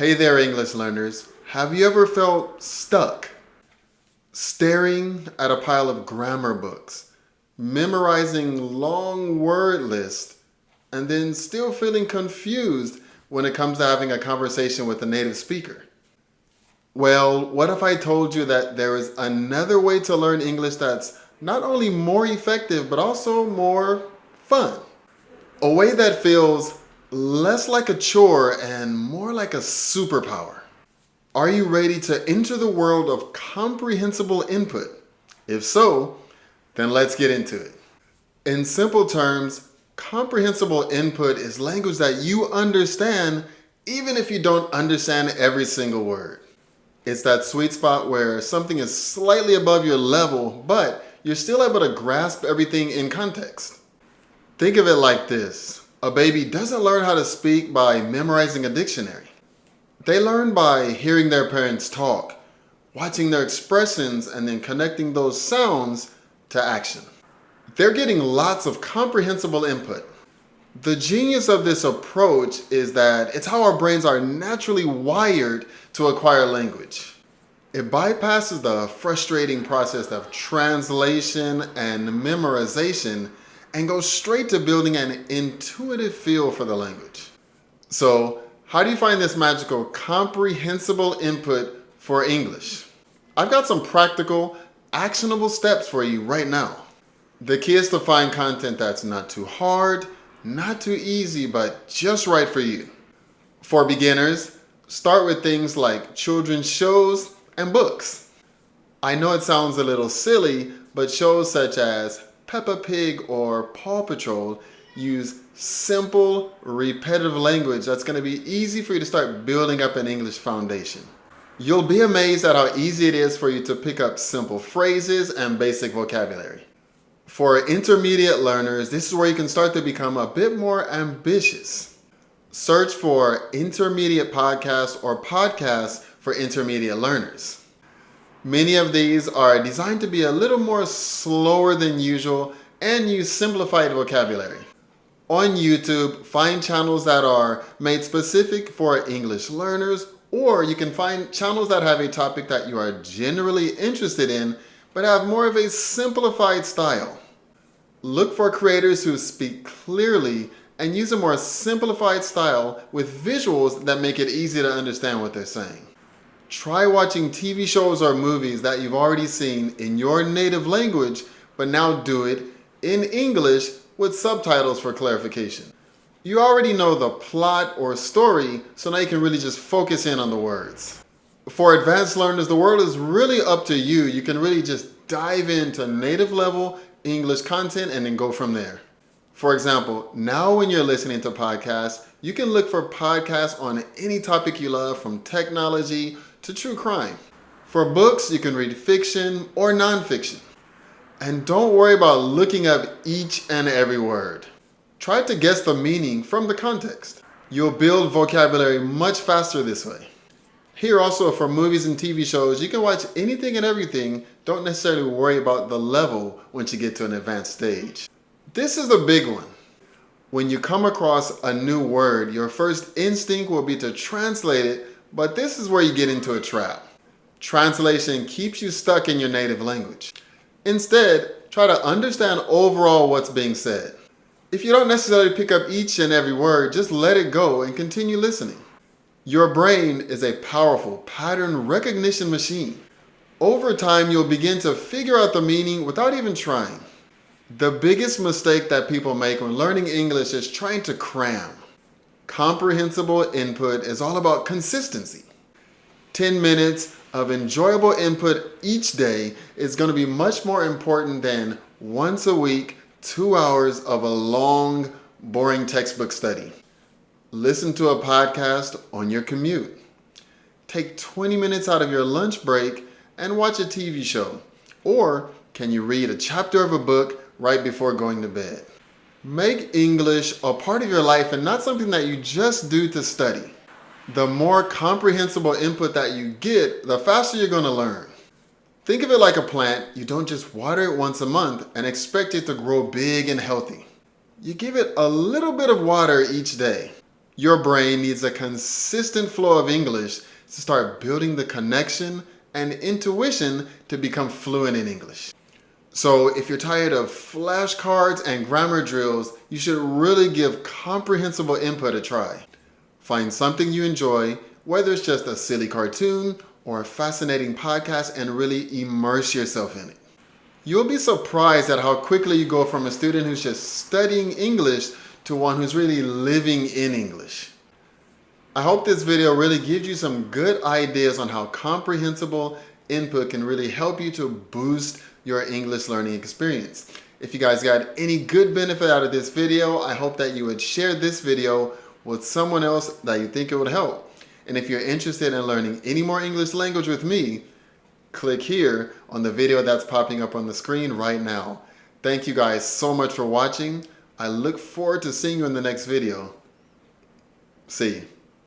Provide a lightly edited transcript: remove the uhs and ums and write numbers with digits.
Hey there, English learners. Have you ever felt stuck? Staring at a pile of grammar books, memorizing long word lists, and then still feeling confused when it comes to having a conversation with a native speaker? Well, what if I told you that there is another way to learn English that's not only more effective, but also more fun? A way that feels less like a chore and more like a superpower. Are you ready to enter the world of comprehensible input? If so, then let's get into it. In simple terms, comprehensible input is language that you understand even if you don't understand every single word. It's that sweet spot where something is slightly above your level, but you're still able to grasp everything in context. Think of it like this. A baby doesn't learn how to speak by memorizing a dictionary. They learn by hearing their parents talk, watching their expressions, and then connecting those sounds to action. They're getting lots of comprehensible input. The genius of this approach is that it's how our brains are naturally wired to acquire language. It bypasses the frustrating process of translation and memorization and goes straight to building an intuitive feel for the language. So, how do you find this magical comprehensible input for English? I've got some practical, actionable steps for you right now. The key is to find content that's not too hard, not too easy, but just right for you. For beginners, start with things like children's shows and books. I know it sounds a little silly, but shows such as Peppa Pig or Paw Patrol use simple, repetitive language that's going to be easy for you to start building up an English foundation. You'll be amazed at how easy it is for you to pick up simple phrases and basic vocabulary. For intermediate learners, this is where you can start to become a bit more ambitious. Search for intermediate podcasts or podcasts for intermediate learners. Many of these are designed to be a little more slower than usual and use simplified vocabulary. On YouTube, find channels that are made specific for English learners, or you can find channels that have a topic that you are generally interested in, but have more of a simplified style. Look for creators who speak clearly and use a more simplified style with visuals that make it easy to understand what they're saying. Try watching TV shows or movies that you've already seen in your native language, but now do it in English with subtitles for clarification. You already know the plot or story, so now you can really just focus in on the words. For advanced learners, the world is really up to you. You can really just dive into native level English content and then go from there. For example, now when you're listening to podcasts, you can look for podcasts on any topic you love, from technology to true crime. For books, you can read fiction or nonfiction. And don't worry about looking up each and every word. Try to guess the meaning from the context. You'll build vocabulary much faster this way. Here also, for movies and TV shows, you can watch anything and everything. Don't necessarily worry about the level once you get to an advanced stage. This is the big one. When you come across a new word, your first instinct will be to translate it, but this is where you get into a trap. Translation keeps you stuck in your native language. Instead, try to understand overall what's being said. If you don't necessarily pick up each and every word, just let it go and continue listening. Your brain is a powerful pattern recognition machine. Over time, you'll begin to figure out the meaning without even trying. The biggest mistake that people make when learning English is trying to cram. Comprehensible input is all about consistency. 10 minutes of enjoyable input each day is going to be much more important than once a week, 2 hours of a long, boring textbook study. Listen to a podcast on your commute. Take 20 minutes out of your lunch break and watch a TV show. Or can you read a chapter of a book right before going to bed? Make English a part of your life and not something that you just do to study. The more comprehensible input that you get, the faster you're going to learn. Think of it like a plant. You don't just water it once a month and expect it to grow big and healthy. You give it a little bit of water each day. Your brain needs a consistent flow of English to start building the connection and intuition to become fluent in English. So if you're tired of flashcards and grammar drills, you should really give comprehensible input a try. Find something you enjoy, whether it's just a silly cartoon or a fascinating podcast, and really immerse yourself in it. You'll be surprised at how quickly you go from a student who's just studying English to one who's really living in English. I hope this video really gives you some good ideas on how comprehensible input can really help you to boost your English learning experience. If you guys got any good benefit out of this video, I hope that you would share this video with someone else that you think it would help. And if you're interested in learning any more English language with me, click here on the video that's popping up on the screen right now. Thank you guys so much for watching. I look forward to seeing you in the next video. See you.